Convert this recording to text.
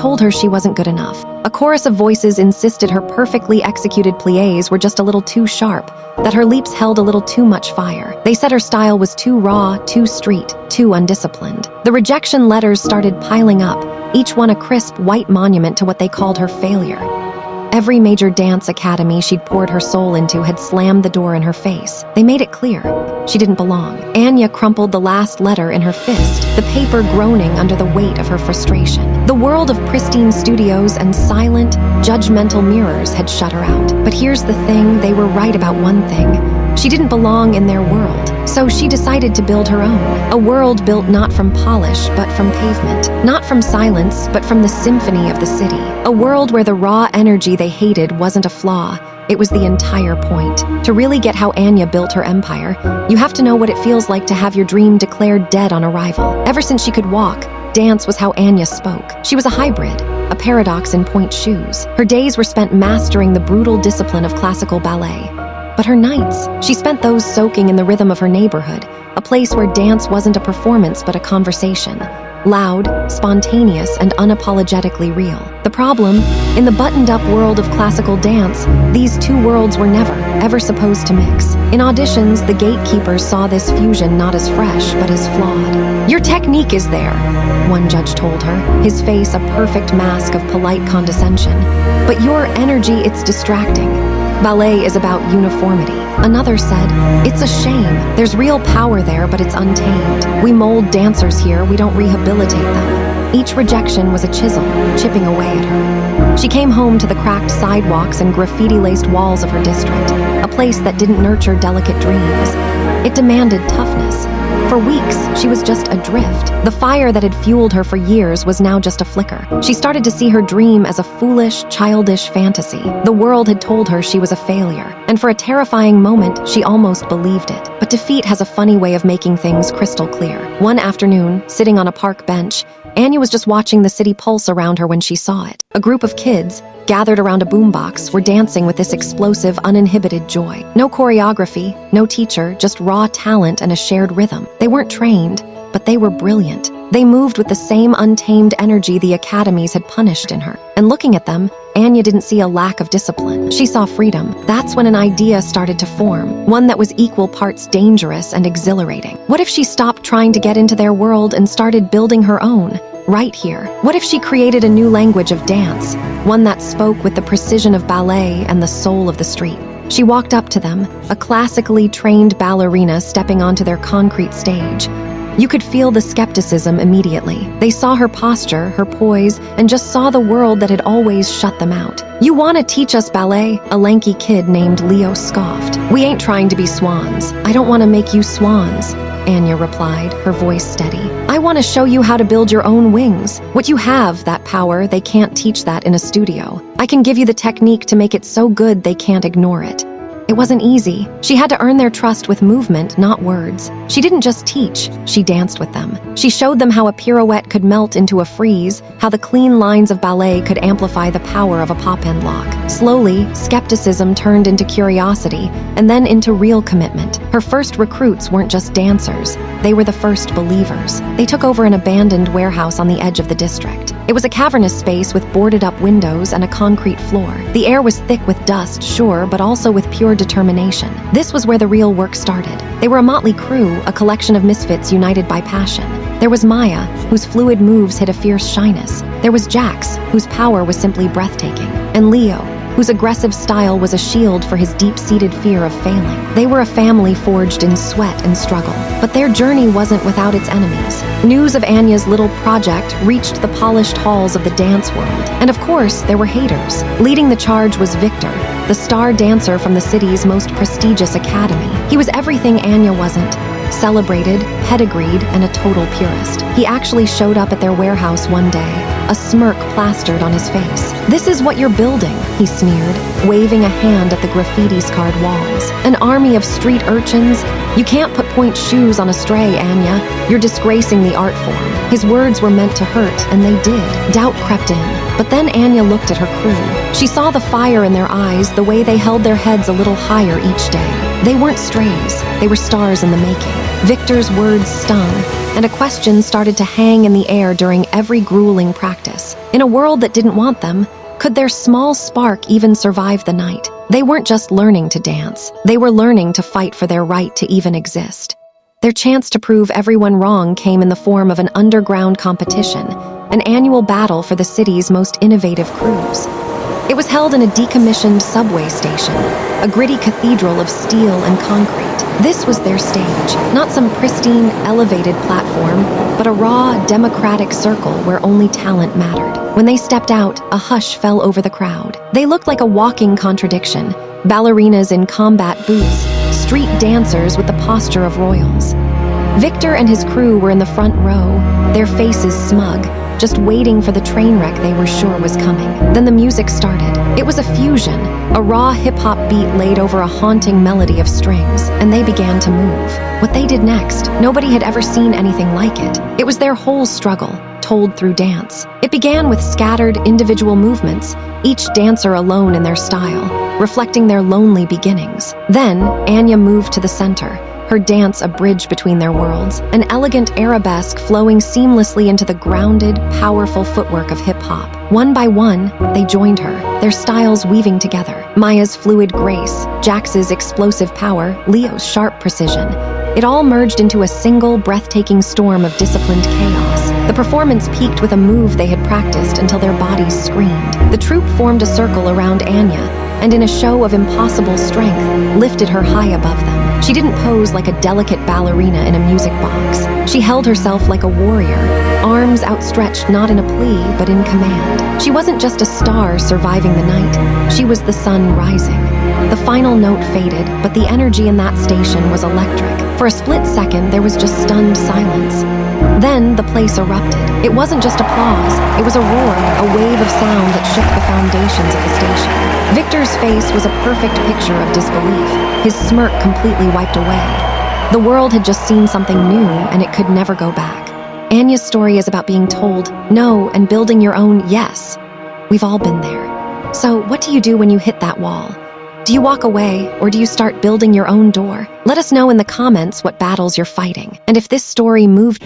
told her she wasn't good enough. A chorus of voices insisted her perfectly executed pliés were just a little too sharp, that her leaps held a little too much fire. They said her style was too raw, too street, too undisciplined. The rejection letters started piling up, each one a crisp white monument to what they called her failure. Every major dance academy she'd poured her soul into had slammed the door in her face. They made it clear she didn't belong. Anya crumpled the last letter in her fist, the paper groaning under the weight of her frustration. The world of pristine studios and silent, judgmental mirrors had shut her out. But here's the thing, they were right about one thing. She didn't belong in their world, so she decided to build her own. A world built not from polish, but from pavement. Not from silence, but from the symphony of the city. A world where the raw energy they hated wasn't a flaw, it was the entire point. To really get how Anya built her empire, you have to know what it feels like to have your dream declared dead on arrival. Ever since she could walk, dance was how Anya spoke. She was a hybrid, a paradox in point shoes. Her days were spent mastering the brutal discipline of classical ballet. But her nights, she spent those soaking in the rhythm of her neighborhood, a place where dance wasn't a performance but a conversation. Loud, spontaneous, and unapologetically real. The problem, in the buttoned-up world of classical dance, these two worlds were never, ever supposed to mix. In auditions, the gatekeepers saw this fusion not as fresh, but as flawed. "Your technique is there," one judge told her, his face a perfect mask of polite condescension. "But your energy, it's distracting. Ballet is about uniformity." Another said, "It's a shame. There's real power there, but it's untamed. We mold dancers here, we don't rehabilitate them." Each rejection was a chisel, chipping away at her. She came home to the cracked sidewalks and graffiti-laced walls of her district, a place that didn't nurture delicate dreams. It demanded toughness. For weeks, she was just adrift. The fire that had fueled her for years was now just a flicker. She started to see her dream as a foolish, childish fantasy. The world had told her she was a failure, and for a terrifying moment, she almost believed it. But defeat has a funny way of making things crystal clear. One afternoon, sitting on a park bench, Anya was just watching the city pulse around her when she saw it. A group of kids, gathered around a boombox, were dancing with this explosive, uninhibited joy. No choreography, no teacher, just raw talent and a shared rhythm. They weren't trained, but they were brilliant. They moved with the same untamed energy the academies had punished in her. And looking at them, Anya didn't see a lack of discipline. She saw freedom. That's when an idea started to form, one that was equal parts dangerous and exhilarating. What if she stopped trying to get into their world and started building her own? Right here. What if she created a new language of dance, one that spoke with the precision of ballet and the soul of the street? She walked up to them, a classically trained ballerina stepping onto their concrete stage. You could feel the skepticism immediately. They saw her posture, her poise, and just saw the world that had always shut them out. "You want to teach us ballet?" a lanky kid named Leo scoffed. "We ain't trying to be swans. I don't want to make you swans," Anya replied, her voice steady. "I want to show you how to build your own wings. What you have, that power, they can't teach that in a studio. I can give you the technique to make it so good they can't ignore it." It wasn't easy. She had to earn their trust with movement, not words. She didn't just teach, she danced with them. She showed them how a pirouette could melt into a freeze, how the clean lines of ballet could amplify the power of a pop-end lock. Slowly, skepticism turned into curiosity, and then into real commitment. Her first recruits weren't just dancers, they were the first believers. They took over an abandoned warehouse on the edge of the district. It was a cavernous space with boarded-up windows and a concrete floor. The air was thick with dust, sure, but also with pure determination. This was where the real work started. They were a motley crew, a collection of misfits united by passion. There was Maya, whose fluid moves hid a fierce shyness. There was Jax, whose power was simply breathtaking. And Leo, whose aggressive style was a shield for his deep-seated fear of failing. They were a family forged in sweat and struggle. But their journey wasn't without its enemies. News of Anya's little project reached the polished halls of the dance world. And of course, there were haters. Leading the charge was Victor, the star dancer from the city's most prestigious academy. He was everything Anya wasn't. Celebrated, pedigreed, and a total purist. He actually showed up at their warehouse one day, a smirk plastered on his face. "This is what you're building," he sneered, waving a hand at the graffiti-scarred walls. "An army of street urchins? You can't put point shoes on a stray, Anya. You're disgracing the art form." His words were meant to hurt, and they did. Doubt crept in. But then Anya looked at her crew. She saw the fire in their eyes, the way they held their heads a little higher each day. They weren't strays, they were stars in the making. Victor's words stung, and a question started to hang in the air during every grueling practice. In a world that didn't want them, could their small spark even survive the night? They weren't just learning to dance, they were learning to fight for their right to even exist. Their chance to prove everyone wrong came in the form of an underground competition, an annual battle for the city's most innovative crews. It was held in a decommissioned subway station, a gritty cathedral of steel and concrete. This was their stage, not some pristine, elevated platform, but a raw, democratic circle where only talent mattered. When they stepped out, a hush fell over the crowd. They looked like a walking contradiction, ballerinas in combat boots, street dancers with the posture of royals. Victor and his crew were in the front row, their faces smug, just waiting for the train wreck they were sure was coming. Then the music started. It was a fusion, a raw hip-hop beat laid over a haunting melody of strings, and they began to move. What they did next, nobody had ever seen anything like it. It was their whole struggle, told through dance. It began with scattered, individual movements, each dancer alone in their style, reflecting their lonely beginnings. Then, Anya moved to the center, her dance a bridge between their worlds, an elegant arabesque flowing seamlessly into the grounded, powerful footwork of hip-hop. One by one, they joined her, their styles weaving together. Maya's fluid grace, Jax's explosive power, Leo's sharp precision. It all merged into a single, breathtaking storm of disciplined chaos. The performance peaked with a move they had practiced until their bodies screamed. The troupe formed a circle around Anya, and in a show of impossible strength, lifted her high above them. She didn't pose like a delicate ballerina in a music box. She held herself like a warrior, arms outstretched not in a plea, but in command. She wasn't just a star surviving the night, she was the sun rising. The final note faded, but the energy in that station was electric. For a split second, there was just stunned silence. Then the place erupted. It wasn't just applause, it was a roar, a wave of sound that shook the foundations of the station. Victor's face was a perfect picture of disbelief, his smirk completely wiped away. The world had just seen something new, and it could never go back. Anya's story is about being told no and building your own yes. We've all been there. So what do you do when you hit that wall? Do you walk away, or do you start building your own door? Let us know in the comments what battles you're fighting, and if this story moved